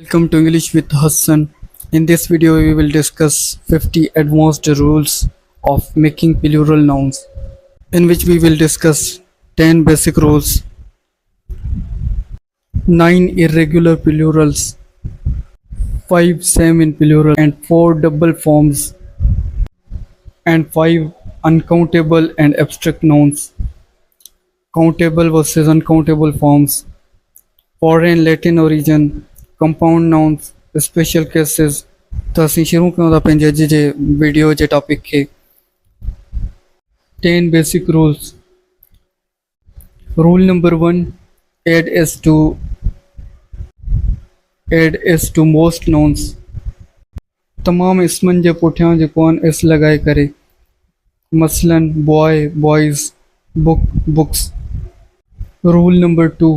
Welcome to English with Hassan. In this video, we will discuss 50 advanced rules of making plural nouns, in which we will discuss 10 basic rules, 9 irregular plurals, 5 same in plural, and 4 double forms, and 5 uncountable and abstract nouns, countable versus uncountable forms, foreign Latin origin, compound nouns, special cases. तो असीं शुरू कयूं था पंहिंजे अॼु जे video जे topic खे 10 basic rules. Rule number 1, add s to most nouns. तमाम इसमनि जे पुठियां जेको आहिनि एस लॻाए करे, मसलन boy boys, book books. Rule number 2,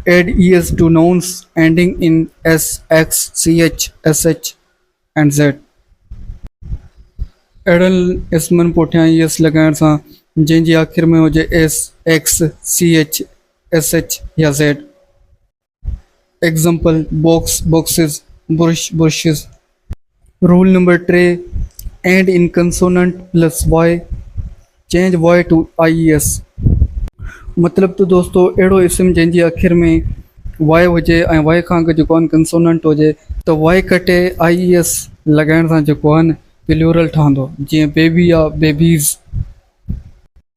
add es to nouns ending in s, x, ch, sh and z. अहिड़नि इसमनि पुठियां es लॻाइण सां जंहिंजी आख़िर में हुजे s, x, ch, sh या z. Example: box, boxes, bush, bushes. Rule number 3, end in consonant plus y, change y to ies. मतलब तो दोस्तों अहिड़ो इसम जंहिंजी आख़िर में वाई हुजे ऐं वाई खां अॻु जेको आहे कंसोनेंट हुजे त वाई कटे आई एस लॻाइण सां जेको आहे प्लूरल ठहंदो. जीअं बेबी आहे बेबीज़,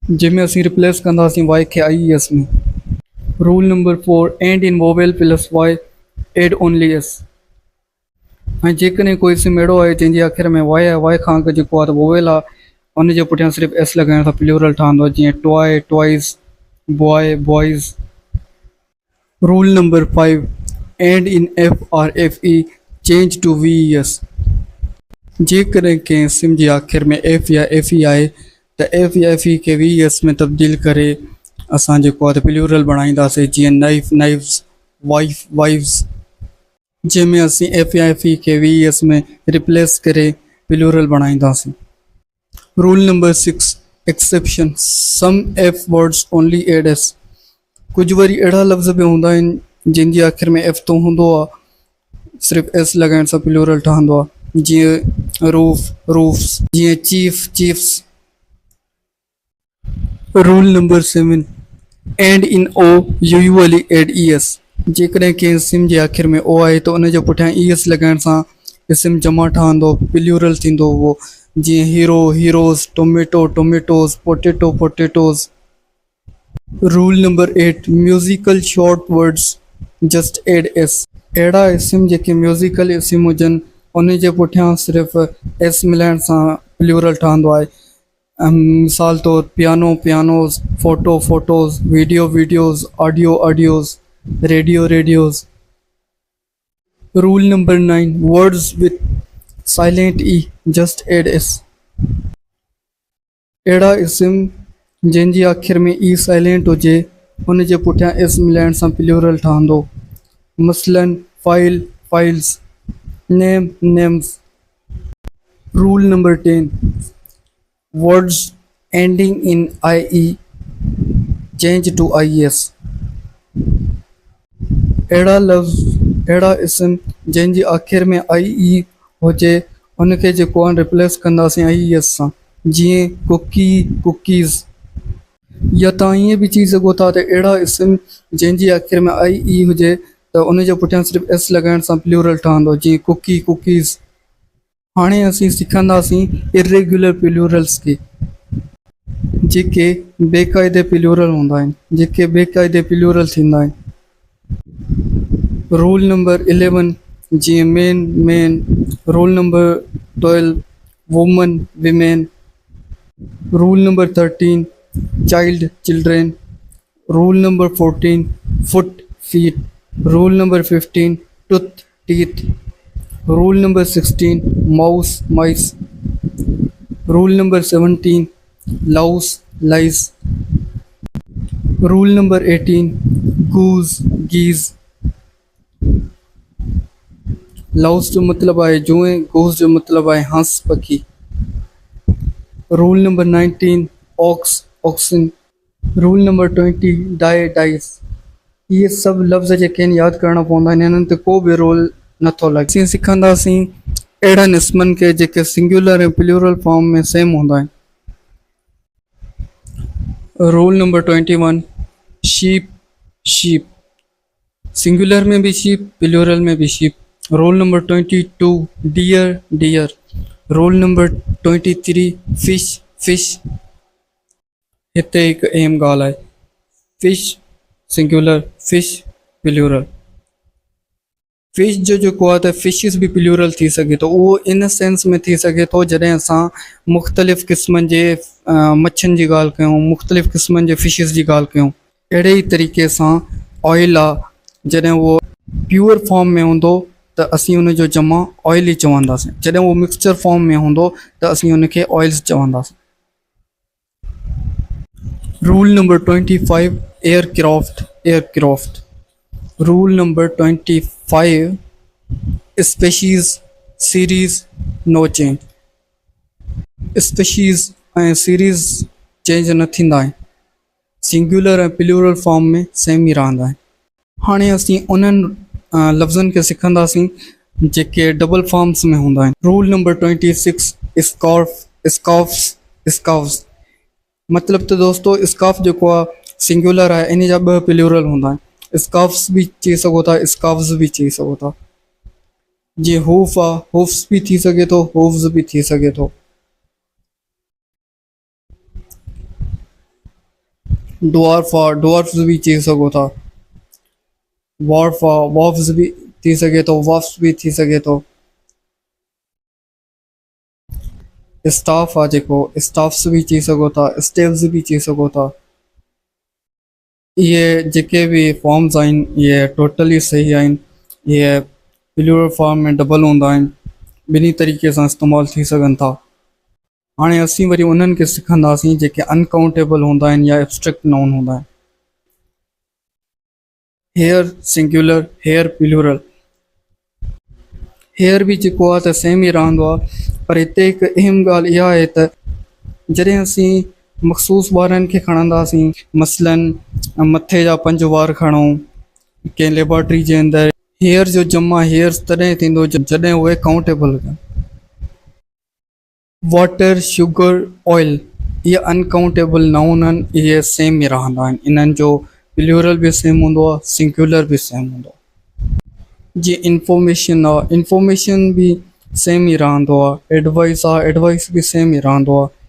जंहिंमें असीं रिप्लेस कंदासीं वाई खे आई एस में. Rule number 4, end in vowel plus Y, add only S. ऐं जेकॾहिं कोई इसम अहिड़ो आहे जंहिंजी आख़िर में वाई आहे, वाई खां अॻु जेको आहे त वोवेल आहे, उन जे पुठियां सिर्फ़ु एस लॻाइण सां प्लूरल ठहंदो. जीअं toy टॉइज़, boy boys. Rule number 5, end in f or fe, change to ves. जेकॾहिं कंहिं सिम जी आख़िर में f या fe आहे त f या fe खे ves में तब्दील करे असां जेको आहे त प्लूरल बणाईंदासीं. जीअं नाइफ नाइफ्स, वाइफ वाइव्स, जंहिंमें असीं f या fe खे ves में रिप्लेस करे प्लूरल बणाईंदासीं. Rule number 6, exception. Some F words only add S. कुझु वरी अहिड़ा लफ़्ज़ बि हूंदा आहिनि जिन जी आख़िर में एफ तो हूंदो आहे, सिर्फ़ु एस लॻाइण सां प्लूरल ठहंदो आहे. जीअं रूफ रूफ्स, जीअं chief chiefs. Rule number 7, end in O usually add E S. जेकॾहिं कंहिं सिम जे आख़िर में ओ आहे त उन जे पुठियां ई एस लॻाइण सां इस्म जमा ठहंदो, प्लूरल थींदो उहो. जीअं hero heroes, tomato tomatoes, potato potatoes. Rule number 8, musical short words just add S. अहिड़ा इस्म जेके म्यूज़िकल इस्म हुजनि उन जे पुठियां सिर्फ़ु एस मिलाइण सां प्लूरल ठहंदो आहे. मिसाल तौरु piano pianos, photo photos, video videos, audio audios, radio radios. Rule number 9, words with silent E just add S. अहिड़ा इस्म जंहिंजी आख़िर में ई साइलेंट हुजे उन जे पुठियां एस मिलाइण सां प्लूरल ठहंदो. मसलन file files, name names. Rule number 10, words ending in I E change to I S. अहिड़ा लफ़्ज़ अहिड़ा इस्म जंहिंजी आख़िर में आई ई हुजे उनखे जेको आहे रिप्लेस कंदासीं आई एस सां. जीअं कुकी कुकीज़. या तव्हां ईअं बि चई सघो था त अहिड़ा इस्म जंहिंजी आख़िर में आई ई हुजे त उन जे पुठियां सिर्फ़ु एस लॻाइण सां प्लूरल ठहंदो. जीअं कुकी कुकीज़. हाणे असीं सिखंदासीं इरेग्युलर प्लूरल्स खे, जेके बेक़ाइदे प्लूरल हूंदा आहिनि, जेके बेक़ाइदे प्लूरल थींदा आहिनि. रूल नंबर 11, जीअं man men. Rule number 12, woman women. Rule number 13, child children. Rule number 14, foot feet. Rule number 15, tooth teeth. Rule number 16, mouse mice. Rule number 17, louse lice. Rule number 18, goose geese. Louse जो मतलब आहे जुए, goose जो मतलब आहे हंस पखी. Rule number 19, ox oxen. Rule number 20, die dice. ये सब लफ़्ज़ जेके आहिनि यादि करणा पवंदा आहिनि, हिननि ते को बि रोल नथो लॻे। असीं सिखंदासीं अहिड़नि इस्मनि खे जेके सिंगुलर ऐं प्लूरल फॉर्म में सेम हूंदा आहिनि। Rule number 21, sheep sheep, singular में भी शीप, प्लूरल में भी sheep. Rule number 22, deer deer. Rule number 23, fish fish. हिते हिकु अहम ॻाल्हि आहे, fish singular, fish plural. Fish जो जेको आहे त फिशिस बि प्लूरल थी सघे थो, उहो इन सेंस में थी सघे थो जॾहिं असां मुख़्तलिफ़ क़िस्मनि जे मच्छियुनि जी ॻाल्हि कयूं, मुख़्तलिफ़ क़िस्मनि जे फिशिस जी ॻाल्हि कयूं। अहिड़े ई तरीक़े सां ऑयल आहे, जॾहिं उहो प्योर फॉर्म में हूंदो त असीं उन जो जमा ऑयल ई चवंदासीं, जॾहिं उहो मिक्सचर फॉर्म में हूंदो त असीं उनखे ऑयल्स चवंदासीं। Rule number 25, aircraft aircraft. Rule number 25, species series no change. Species ऐं सीरीज़ चेंज न थींदा आहिनि, सिंगुलर ऐं प्लूरल फॉर्म में सेम ई रहंदा आहिनि। हाणे असीं उन्हनि लफ़्ज़नि खे सिखंदासीं जेके डबल फॉर्म्स में हूंदा आहिनि। Rule number 26, scarf scarfs scarfs. मतिलबु त दोस्तो स्कार्फ जेको आहे सिंगुलर आहे, इन जा ॿ प्लूरल हूंदा आहिनि, स्कार्फ्स बि चई सघो था, स्कार्फ्स बि चई सघो था। जीअं हूफ आहे, हूफ्स बि थी सघे थो, हूव्स बि थी सघे थो। ड्वार्फ आहे, ड्वार्फ्स बि चई सघो था। वॉर्फ आहे, वॉर्फ्स बि थी सघे थो, वॉफ्स बि थी सघे थो। स्टाफ आहे जेको, स्टाफ्स बि चई सघो था, स्टेव्स बि चई सघो था। इहे जेके बि फॉर्म्स आहिनि इहे टोटली सही आहिनि, इहे प्लूरल फॉर्म में डबल हूंदा आहिनि, ॿिन्ही तरीक़े सां इस्तेमालु थी सघनि था। हाणे असीं वरी उन्हनि खे सिखंदासीं जेके अनकाउंटेबल हूंदा आहिनि या एब्स्ट्रैक्ट नाउन हूंदा आहिनि। Hair singular, hair plural. Hair बि जेको आहे त सेम ई रहंदो आहे, पर हिते हिकु अहम ॻाल्हि इहा आहे त जॾहिं असीं मख़सूस वारनि खे खणंदासीं, मसलन मथे जा 5 वार खणूं कंहिं लेबॉर्ट्री जे अंदरि, हेयर जो जमा हेयर्स तॾहिं थींदो जॾहिं उहे काउंटेबल हुजनि। वाटर, शुगर, ऑयल, इहे अनकाउंटेबल नाउन आहिनि, इहे सेम ई रहंदा आहिनि, इन्हनि जो प्लूरल बि सेम हूंदो आहे, सिंगुलर बि सेम हूंदो आहे। जीअं इंफॉर्मेशन आहे, इंफॉर्मेशन बि सेम ई रहंदो आहे। एडवाइस आहे, एडवाइस बि सेम ई रहंदो आहे।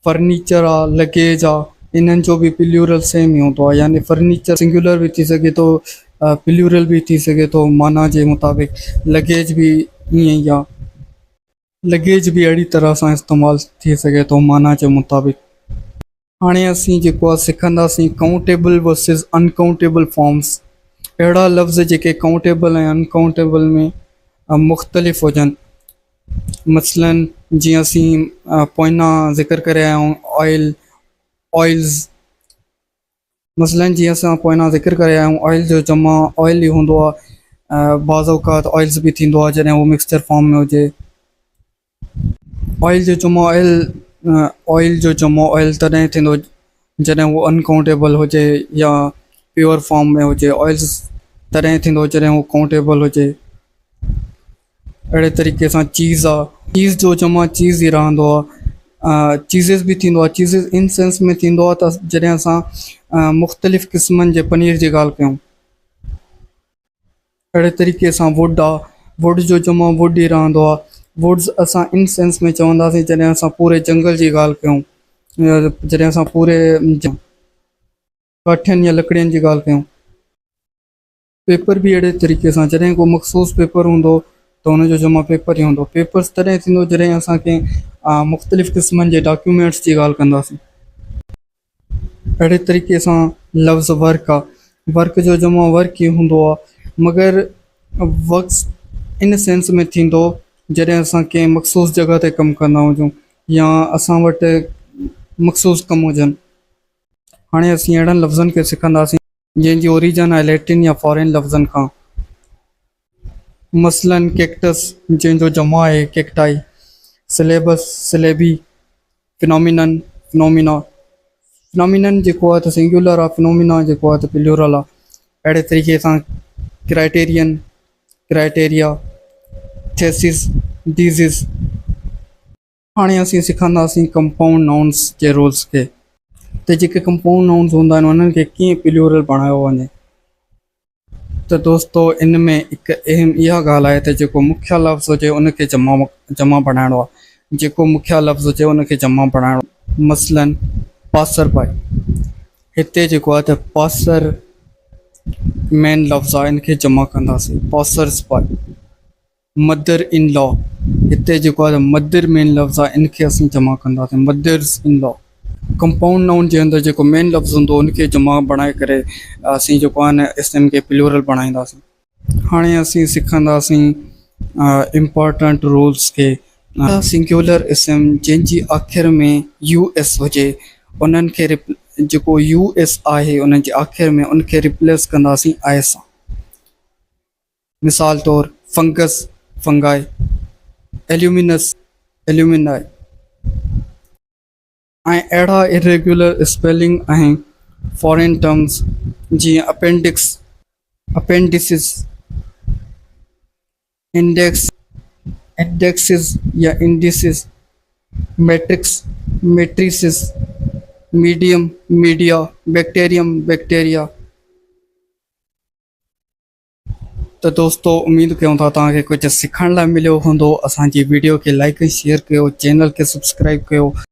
फर्नीचर आहे, लगेज आहे, इन्हनि जो बि प्लूरल सेम ई हूंदो आहे, यानी फर्नीचर सिंगुलर बि थी सघे थो, प्लूरल बि थी सघे थो माना जे मुताबिक़। लगेज बि ईअं ई आहे, लगेज बि अहिड़ी तरह सां इस्तेमालु थी सघे थो माना जे मुताबिक़। हाणे असीं जेको आहे सिखंदासीं काउंटेबल वर्सिस अनकाउंटेबल फॉर्म्स। अहिड़ा लफ़्ज़ जेके काउंटेबल ऐं अनकाउंटेबल में मुख़्तलिफ़ हुजनि, मसलन जीअं असीं पोइना ज़िक्र करे आया आहियूं, ऑयल, ऑयल्स। मसलन जीअं असां पोइना ज़िक्र करे आया आहियूं, ऑयल जो जमा ऑयल ई हूंदो आहे, बाज़ औक़ात ऑयल्स बि थींदो आहे जॾहिं उहो मिक्सचर फॉर्म में हुजे। ऑयल जो जमा ऑयल जो जमा ऑयल तॾहिं थींदो जॾहिं उहो अनकाउंटेबल हुजे या प्योर फॉर्म में हुजे। ऑयल्स तॾहिं थींदो जॾहिं उहो काउंटेबल हुजे। अहिड़े तरीक़े सां चीज़ आहे, चीज़ जो जमा चीज़ ई रहंदो आहे। चीज़िस बि थींदो आहे, चीज़िस इन सेंस में थींदो आहे त जॾहिं असां मुख़्तलिफ़ क़िस्मनि जे पनीर जी ॻाल्हि कयूं। अहिड़े तरीक़े सां वुड आहे, वुड जो जमा वुड ई रहंदो आहे। वुड्स असां इन सेंस में चवंदासीं जॾहिं असां पूरे जंगल जी ॻाल्हि कयूं, जॾहिं असां पूरे काठियुनि या लकड़ियुनि जी ॻाल्हि कयूं। पेपर बि अहिड़े तरीक़े सां, जॾहिं को मख़सूस पेपर हूंदो त हुनजो जमा पेपर ई हूंदो। पेपर्स तॾहिं थींदो जॾहिं असां कंहिं मुख़्तलिफ़ क़िस्मनि जे डॉक्यूमेंट्स जी ॻाल्हि कंदासीं। अहिड़े तरीक़े सां लफ़्ज़ वर्क आहे, वर्क जो जमा वर्क ई हूंदो आहे, मगर वर्क्स इन सेंस में थींदो जॾहिं असां कंहिं मख़सूस जॻह ते कमु कंदा हुजूं या असां वटि मख़सूस कमु हुजनि। हाणे असीं अहिड़नि लफ़्ज़नि खे सिखंदासीं जंहिंजी ओरिजिन आहे लैटिन या फॉरेन लफ़्ज़नि खां। मसलन कैक्टस, जंहिंजो जमा आहे cacti. Syllabus, syllable. Phenomenon, phenomena. Phenomenon जेको आहे त सिंगुलर आहे, फिनोमिना जेको आहे त प्लूरल आहे। अहिड़े तरीक़े सां क्राइटेरियन, क्राइटेरिया, थेसिस, डिज़िज़। हाणे असीं सिखंदासीं कंपाउंड नाउन्स जे रूल्स खे, त जेके कंपाउंड नाउन्स हूंदा आहिनि उन्हनि खे कीअं प्लूरल बणायो वञे। त दोस्तो इन में हिकु अहम इहा ॻाल्हि आहे त जेको मुख्य लफ़्ज़ हुजे उनखे जमा बणाइणो आहे, जेको मुख्य लफ़्ज़ हुजे उनखे जमा बणाइणो। मसलन पासर बाई, हिते जेको आहे त पासर मेन लफ़्ज़ आहे, इनखे जमा कंदासीं passers by. Mother in law, हिते जेको आहे मदर मेन लफ़्ज़ आहे, इनखे असीं जमा कंदासीं mothers in law. Compound noun जे अंदरि जेको मेन लफ़्ज़ हूंदो उनखे जमा बणाए करे असीं जेको आहे न इसम खे प्लूरल बणाईंदासीं। हाणे असीं सिखंदासीं इम्पॉर्टेंट रूल्स खे। सिंगुलर इसम जंहिंजी आख़िर में यू एस हुजे उन्हनि खे जेको यू एस आहे उन्हनि जे आख़िर में उनखे रिप्लेस कंदासीं आई सां। मिसाल तौरु फंगस, फंगाई, एल्यूमिनस, एल्यूमिनाई। ऐं अहिड़ा इरेग्युलर स्पेलिंग आहिनि फॉरेन टर्म्स जीअं अपेंडिक्स, अपेंडिसिस, इंडेक्स, इंडेक्सिस या indices, matrix, matrices, medium, media, bacterium, bacteria. तो दोस्तों उम्मीद कयूं था तव्हांखे कुझु सिखण लाइ मिलियो हूंदो। असांजी वीडियो खे लाइक ऐं शेयर कयो, चैनल खे सब्सक्राइब कयो।